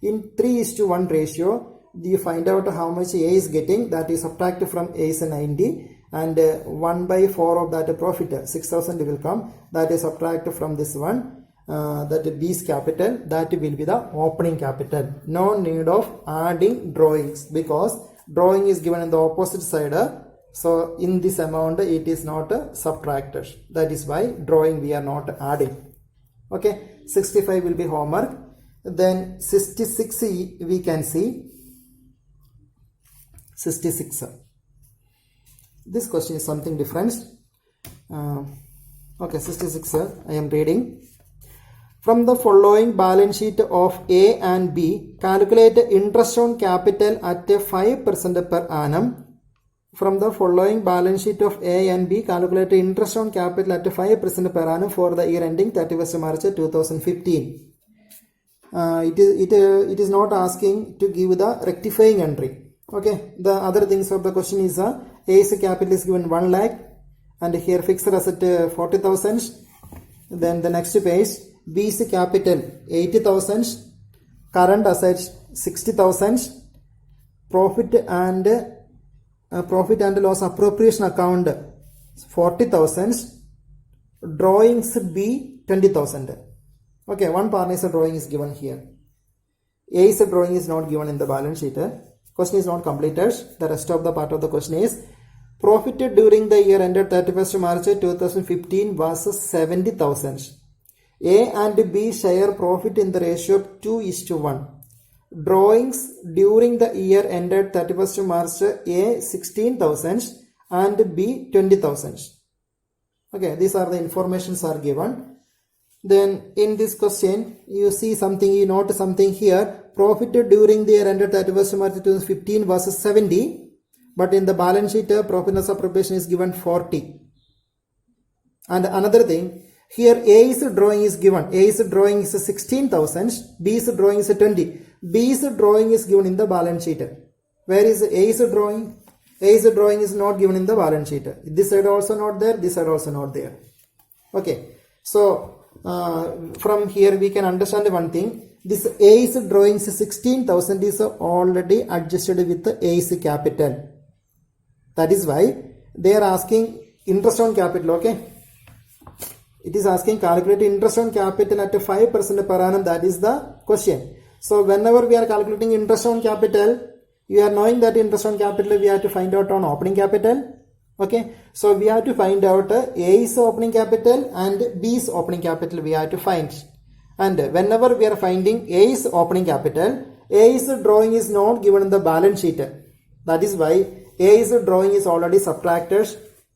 In 3:1 ratio, you find out how much A is getting, that is subtract from A is 90, and 1/4 of that profit 6,000 will come, that is subtract from this one, that B's capital, that will be the opening capital. No need of adding drawings, because drawing is given in the opposite side. So in this amount it is not subtracted. That is why drawing we are not adding. Okay, 65 will be homework. Then 66 we can see. 66. This question is something different. Okay, 66, I am reading. From the following balance sheet of A and B, calculate interest on capital at 5% per annum. From the following balance sheet of A and B, calculate interest on capital at 5% per annum for the year ending 31st March 2015. It is not asking to give the rectifying entry. Okay, the other things of the question is A's capital is given 1 lakh and here fixed asset 40,000. Then the next page, B's capital 80,000, current assets 60,000, profit and loss appropriation account 40,000, drawings B 20,000. Okay, one partner's drawing is given here. A's drawing is not given in the balance sheet. Question is not completed. The rest of the part of the question is profit during the year ended 31st March 2015 was 70,000. A and B share profit in the ratio of 2:1. Drawings during the year ended 31st March, A 16,000 and B 20,000. Okay, these are the informations are given. Then in this question, you see something, you note something here. Profit during the year ended 31st March 2015 was 70, but in the balance sheet, profit loss appropriation is given 40. And another thing, here A's drawing is given. A's drawing is 16,000, B's drawing is 20. B's drawing is given in the balance sheet. Where is A's drawing? A's drawing is not given in the balance sheet. This side also not there, this side also not there. Okay, so from here we can understand one thing. This A's drawings 16,000 is already adjusted with the A's capital. That is why they are asking interest on capital. Okay, it is asking calculate interest on capital at 5% per annum. That is the question. So whenever we are calculating interest on capital, you are knowing that interest on capital we have to find out on opening capital. Okay, so we have to find out A's opening capital and B's opening capital we have to find. And whenever we are finding A's opening capital, A's drawing is not given in the balance sheet. That is why A's drawing is already subtracted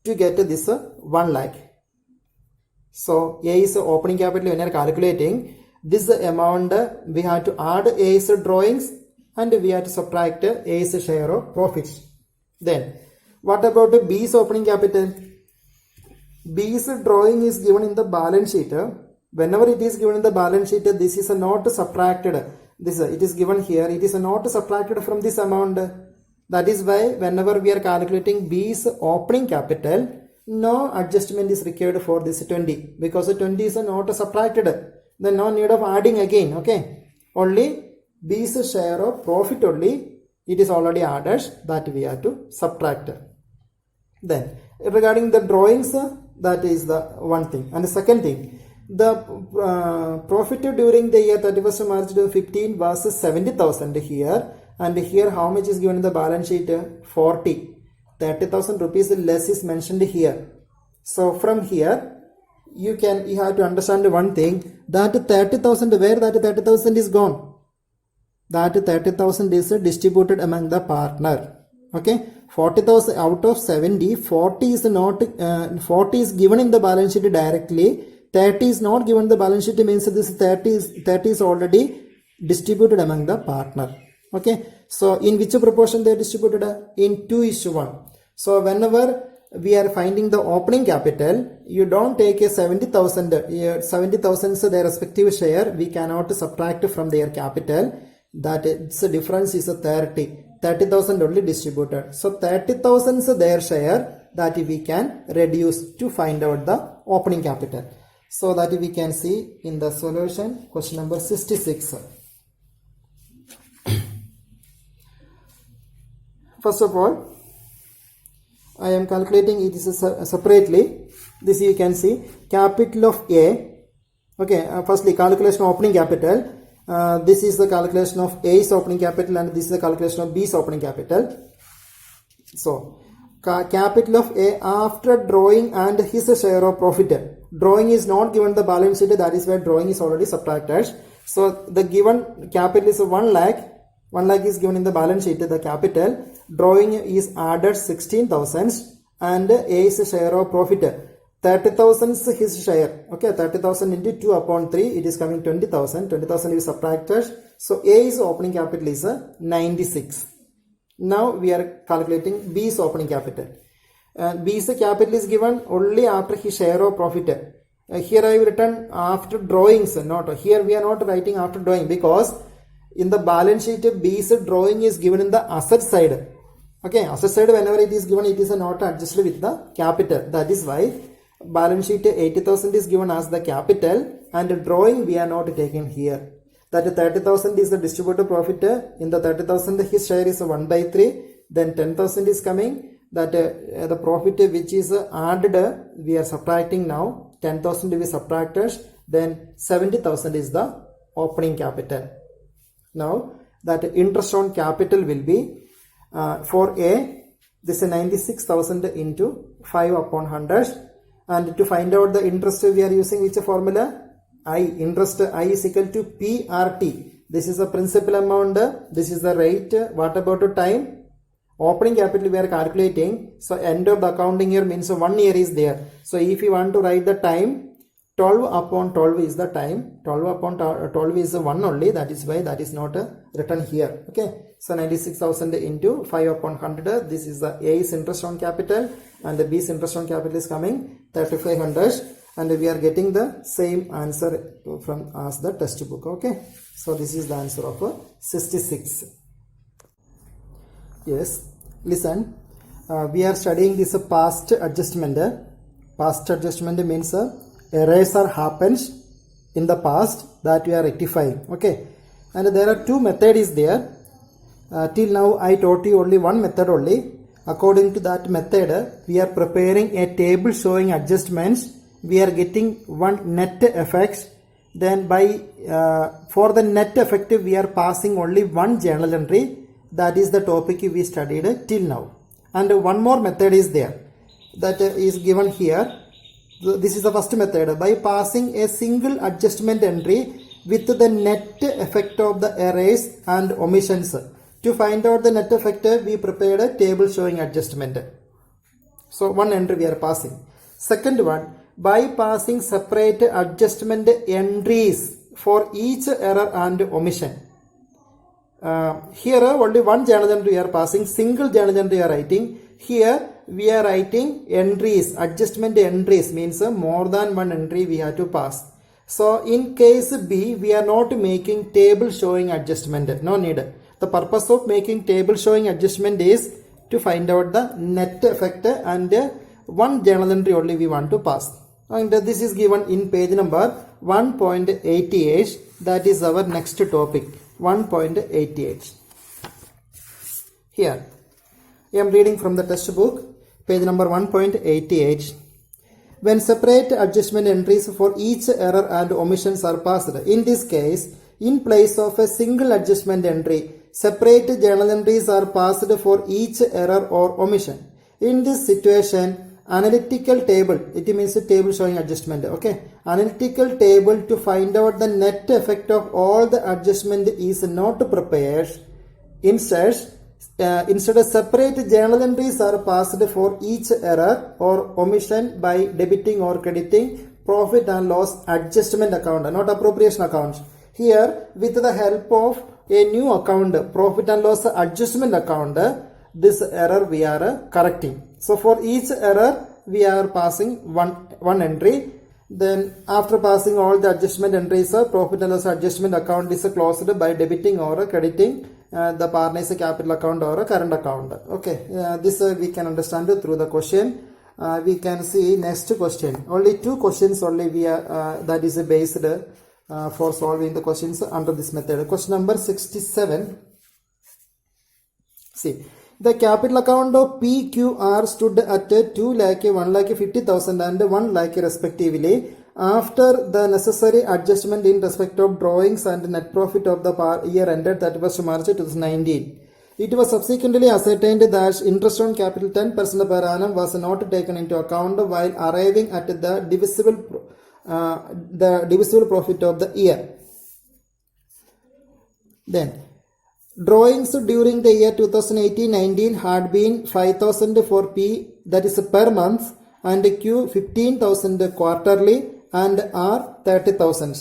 to get this 1 lakh. So A's opening capital when you are calculating this amount, we have to add A's drawings and we have to subtract A's share of profits. Then what about B's opening capital? B's drawing is given in the balance sheet. Whenever it is given in the balance sheet, this is not subtracted. This it is given here. It is not subtracted from this amount. That is why whenever we are calculating B's opening capital, no adjustment is required for this 20 because the 20 is not subtracted. Then no need of adding again. Okay, only B's share of profit only it is already added, that we have to subtract. Then regarding the drawings, that is the one thing. And the second thing, the profit during the year 31st March 2015 was 70,000 here, and here how much is given in the balance sheet? 40. 30,000 rupees less is mentioned here. So from here you have to understand one thing, that 30,000, where that 30,000 is gone? That 30,000 is distributed among the partner. Okay, 40,000 out of 70, 40 is not 40 is given in the balance sheet directly. 30 is not given in the balance sheet, means this 30 is already distributed among the partner. Okay, so in which proportion they are distributed? In 2:1. So whenever we are finding the opening capital, you don't take a 70,000 so their respective share we cannot subtract from their capital. That its difference is 30,000 only distributed. So 30,000 is their share that we can reduce to find out the opening capital. So that we can see in the solution, question number 66. First of all, I am calculating it is separately. This you can see capital of A. Okay, firstly calculation of opening capital. This is the calculation of A's opening capital and this is the calculation of B's opening capital. So capital of A after drawing and his share of profit. Drawing is not given the balance sheet, that is why drawing is already subtracted. So the given capital is 1 lakh. 1 lakh is given in the balance sheet, the capital. Drawing is added 16,000 and A's share of profit. 30,000 is his share. Okay, 30,000 into 2 upon 3, it is coming 20,000. 20,000 is subtracted. So A's opening capital is 96. Now we are calculating B's opening capital. B's capital is given only after his share of profit. Here I have written after drawings. Not here we are not writing after drawing, because in the balance sheet B's drawing is given in the asset side. Okay, asset side whenever it is given, it is not adjusted with the capital. That is why balance sheet 80,000 is given as the capital, and drawing we are not taking here. That 30,000 is the distributed profit. In the 30,000 his share is 1 by 3. Then 10,000 is coming. That the profit which is added we are subtracting now. 10,000 we subtracted. Then 70,000 is the opening capital. Now that interest on capital will be for A, this is 96,000 into 5 upon 100. And to find out the interest we are using which formula? I. Interest I is equal to PRT. This is the principal amount. This is the rate. What about time? Opening capital we are calculating. So end of the accounting year means 1 year is there. So if you want to write the time, 12 upon 12 is the time. 12 upon 12 is 1 only. That is why that is not written here. Okay. So 96,000 into 5 upon 100. This is the A's interest on capital, and the B's interest on capital is coming 3,500. And we are getting the same answer from as the textbook. Okay. So this is the answer of 66. Yes. Listen. We are studying this past adjustment. Past adjustment means errors are happens in the past that we are rectifying. Okay. And there are two methods is there. Till now I taught you only one method only. According to that method, we are preparing a table showing adjustments. We are getting one net effects. Then by for the net effect we are passing only one journal entry. That is the topic we studied till now. And one more method is there. That is given here. This is the first method. By passing a single adjustment entry with the net effect of the errors and omissions. To find out the net effect, we prepared a table showing adjustment. So one entry we are passing. Second one, by passing separate adjustment entries for each error and omission. Here only one journal entry we are passing, single journal entry we are writing. Here we are writing entries, adjustment entries means more than one entry we have to pass. So in case B, we are not making table showing adjustment, no need. The purpose of making table showing adjustment is to find out the net effect, and one journal entry only we want to pass. And this is given in page number 1.88. That is our next topic, 1.88. Here I am reading from the textbook, page number 1.88. When separate adjustment entries for each error and omissions are passed, in this case, in place of a single adjustment entry, separate journal entries are passed for each error or omission. In this situation, analytical table, it means a table showing adjustment. Okay, analytical table to find out the net effect of all the adjustment is not prepared. Instead, separate journal entries are passed for each error or omission by debiting or crediting profit and loss adjustment account, not appropriation account. Here, with the help of a new account, profit and loss adjustment account, this error we are correcting. So for each error we are passing one entry. Then after passing all the adjustment entries, profit and loss adjustment account is closed by debiting or crediting the partner's capital account or current account. Okay, this we can understand through the question. We can see next question. Only two questions only we are that is based for solving the questions under this method. Question number 67. See, the capital account of PQR stood at 2 lakh, 1 lakh 50,000 and 1 lakh respectively after the necessary adjustment in respect of drawings and net profit of the year ended 31st March 2019. It was subsequently ascertained that interest on capital 10% per annum was not taken into account while arriving at the divisible profit of the year. Then Drawings during the year 2018-19 had been 5,000 for P, that is per month, and Q 15,000 quarterly, and R 30,000.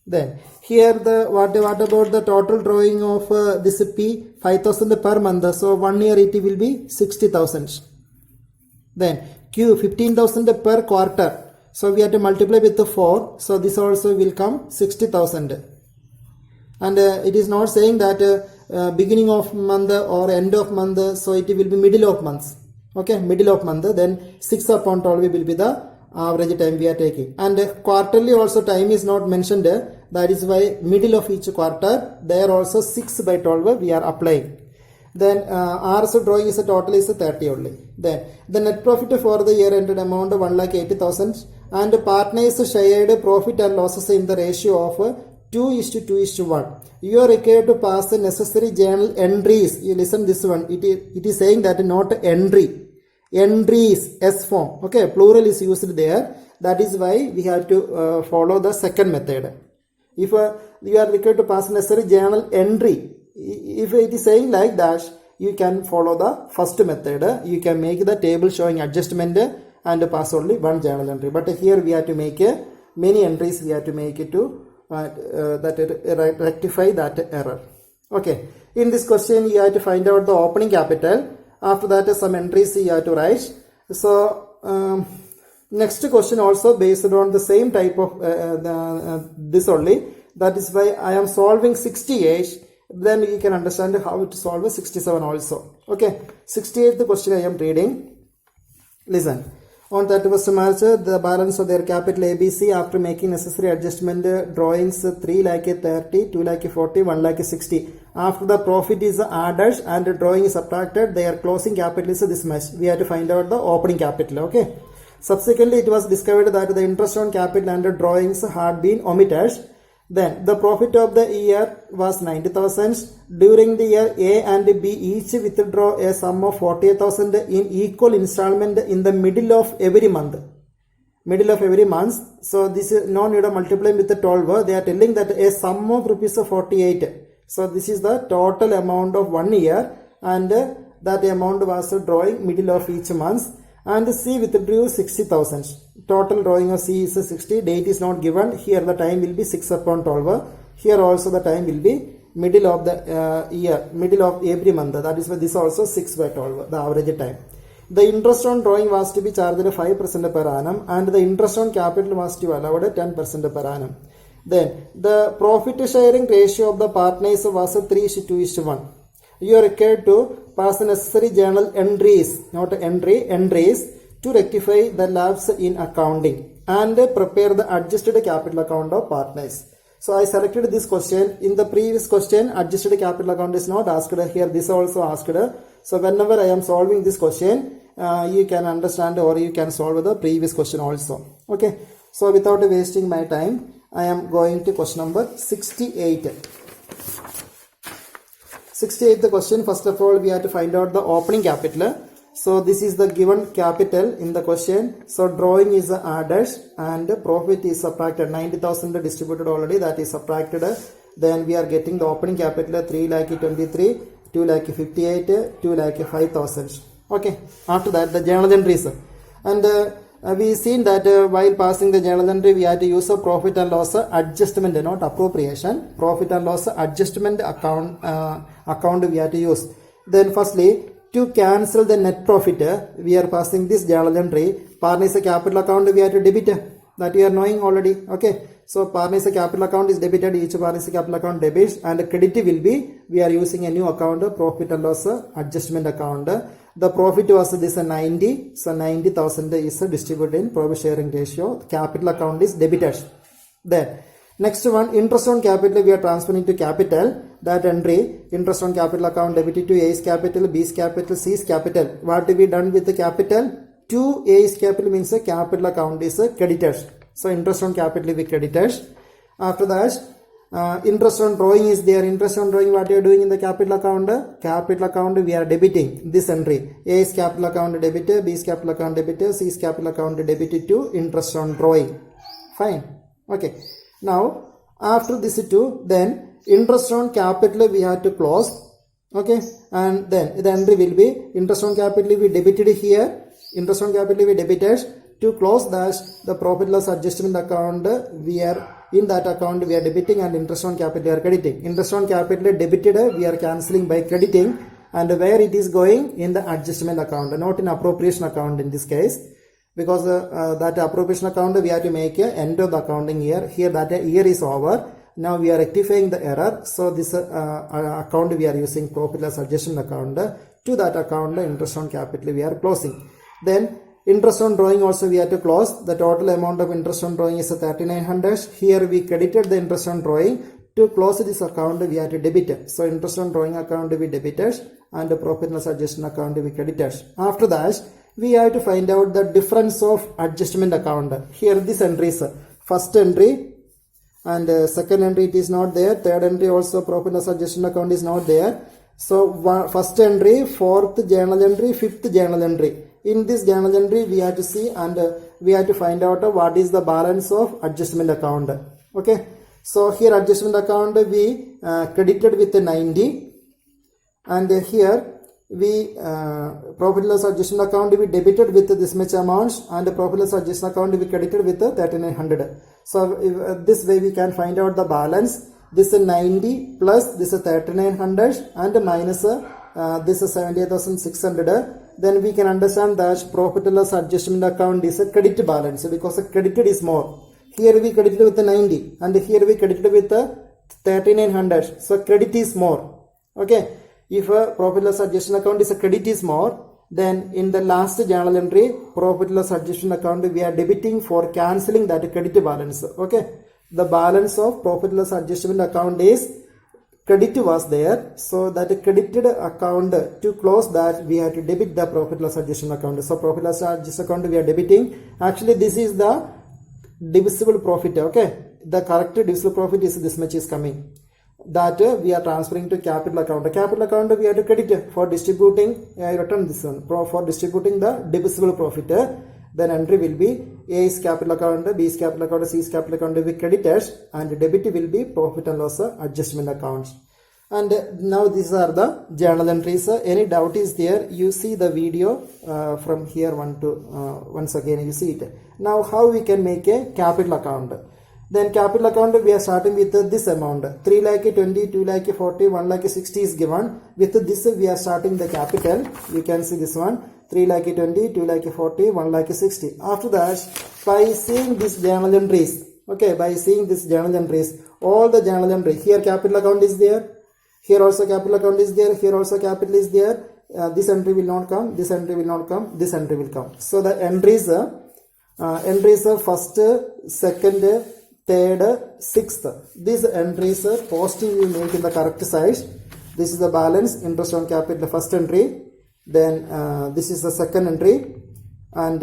Then here the what about the total drawing of this P 5,000 per month, so 1 year it will be 60,000. Then Q 15,000 per quarter, so we have to multiply with the 4, so this also will come 60,000. And it is not saying that beginning of month or end of month, so it will be middle of months. Okay, middle of month, then 6 upon 12 will be the average time we are taking. And quarterly also time is not mentioned, that is why middle of each quarter there also 6 by 12 we are applying. Then R's drawing is a total is 30 only. Then the net profit for the year ended amount 1,80,000, and partners shared profit and losses in the ratio of 2:2:1. You are required to pass the necessary journal entries. You listen this one. It is saying that not entry. Entries, S form. Okay, plural is used there. That is why we have to follow the second method. If you are required to pass necessary journal entry, if it is saying like that, you can follow the first method. You can make the table showing adjustment and pass only one journal entry. But here we have to make many entries. We have to make it to rectify that error. Okay, in this question you have to find out the opening capital. After that some entries you have to write. So next question also based on the same type of this only. That is why I am solving 68. Then you can understand how to solve 67 also. Okay, 68th question I am reading. Listen. On 31st March, the balance of their capital ABC after making necessary adjustment drawings 3,30,000, 2,40,000, 1,60,000. After the profit is added and drawing is subtracted, their closing capital is this much. We have to find out the opening capital. Okay. Subsequently, it was discovered that the interest on capital and drawings had been omitted. Then the profit of the year was 90,000. During the year, A and B each withdraw a sum of 48,000 in equal installment in the middle of every month. Middle of every month. So this is no need of multiplying with the 12. They are telling that a sum of rupees 48. So this is the total amount of 1 year, and that amount was drawing middle of each month. And C withdrew 60,000. Total drawing of C is 60. Date is not given. Here the time will be 6 upon 12. Here also the time will be middle of the year, middle of every month. That is why this also 6 by 12, the average time. The interest on drawing was to be charged 5% per annum, and the interest on capital was to be allowed 10% per annum. Then the profit sharing ratio of the partners was 3:1. You are required to pass the necessary journal entries, not entries, to rectify the lapse in accounting and prepare the adjusted capital account of partners. So I selected this question. In the previous question, adjusted capital account is not asked. Here this also asked. So whenever I am solving this question, you can understand or you can solve the previous question also. Okay. So without wasting my time, I am going to question number 68. 68th question. First of all, we have to find out the opening capital. So this is the given capital in the question. So drawing is added and profit is subtracted. 90,000 distributed already, that is subtracted. Then we are getting the opening capital 3,23,000, 2,58,000, 2,05,000. Okay. After that the journal entries. And we seen that while passing the journal entry, we had to use a profit and loss adjustment, not appropriation. Profit and loss adjustment account we have to use. Then firstly, to cancel the net profit, we are passing this journal entry. Partners capital account we have to debit. That you are knowing already. Okay. So partners capital account is debited. Each partners capital account debits, and credit will be, we are using a new account, profit and loss adjustment account. The profit was this 90. So 90,000 is distributed in profit sharing ratio. Capital account is debited. Then next one, interest on capital we are transferring to capital. That entry, interest on capital account debited to A's capital, B's capital, C's capital. What to be done with the capital? To A's capital means the capital account is credited. So interest on capital we credited. After that, interest on drawing is there. Interest on drawing, what you are doing in the capital account? Capital account we are debiting this entry. A's capital account debited, B's capital account debited, C's capital account debited to interest on drawing. Fine. Okay. Now after this two, then interest on capital we have to close. Okay, and then the entry will be interest on capital we debited here, interest on capital we debited. To close that, the profit loss adjustment account, we are in that account we are debiting, and interest on capital we are crediting. Interest on capital debited we are cancelling by crediting, and where it is going? In the adjustment account, not in appropriation account in this case, because that appropriation account we have to make a end of the accounting year. Here that year is over. Now we are rectifying the error. So this account we are using profit loss adjustment account. To that account, interest on capital we are closing. Then interest on drawing also we have to close. The total amount of interest on drawing is 3900. Here we credited the interest on drawing. To close this account we have to debit it. So interest on drawing account we debited, and the profit loss adjustment account we credited. After that, we have to find out the difference of adjustment account. Here this entry is first entry, and second entry it is not there. Third entry also profit loss adjustment account is not there. So first entry, fourth journal entry, fifth journal entry. In this journal entry we have to see, and we have to find out what is the balance of adjustment account. Okay, so here adjustment account we credited with 90, and here we profit loss adjustment account we debited with this much amount, and the profit loss adjustment account we credited with 3900. So this way we can find out the balance. This is 90 plus this is 3900 and minus this is 78,600. Then we can understand that profit loss adjustment account is a credit balance, because the credited is more. Here we credited with 90, and here we credited with 3900. So credit is more. Okay. If a profit loss adjustment account is a credit is more, then in the last journal entry, profit loss adjustment account we are debiting for cancelling that credit balance. Okay, the balance of profit loss adjustment account is credit was there, so that credited account, to close that we have to debit the profit loss adjustment account. So profit loss adjustment account we are debiting. Actually, this is the divisible profit. Okay, the correct divisible profit is this much is coming. That we are transferring to capital account. The capital account we have to credit for distributing. I written this one for distributing the divisible profit. Then entry will be A is capital account, B is capital account, C is capital account will be credited, and debit will be profit and loss adjustment accounts. And now these are the journal entries. Any doubt is there, you see the video from here once again you see it. Now how we can make a capital account? Then capital account we are starting with this amount 3,20,000, 2,40,000, 1,60,000 is given. With this we are starting the capital. You can see this one 3,20,000, 2,40,000, 1,60,000. After that, by seeing this journal entries, okay, by seeing this journal entries, all the journal entry, here capital account is there, here also capital account is there, here also capital is there. This entry will not come, this entry will not come, this entry will come. So the entries are first, second, third, sixth. These entries posting we make in the correct side. This is the balance, interest on capital, first entry. Then this is the second entry, and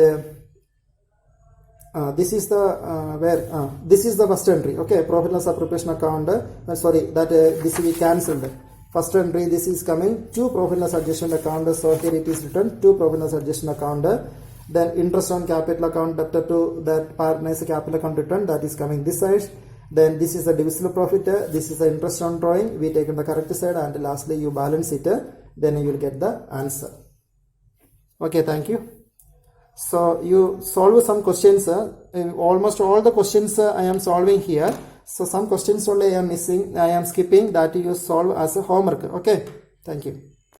this is the this is the first entry. Okay, profit loss appropriation account. This we cancelled. First entry, this is coming to profit loss adjustment account. So here it is written to profit loss adjustment account. Then interest on capital account debtor to that partner's capital account return, that is coming this side. Then this is the divisible profit, this is the interest on drawing, we take in the correct side, and lastly you balance it, then you will get the answer. Okay, thank you. So you solve some questions, almost all the questions I am solving here. So some questions only I am missing, I am skipping, that you solve as a homework. Okay, thank you.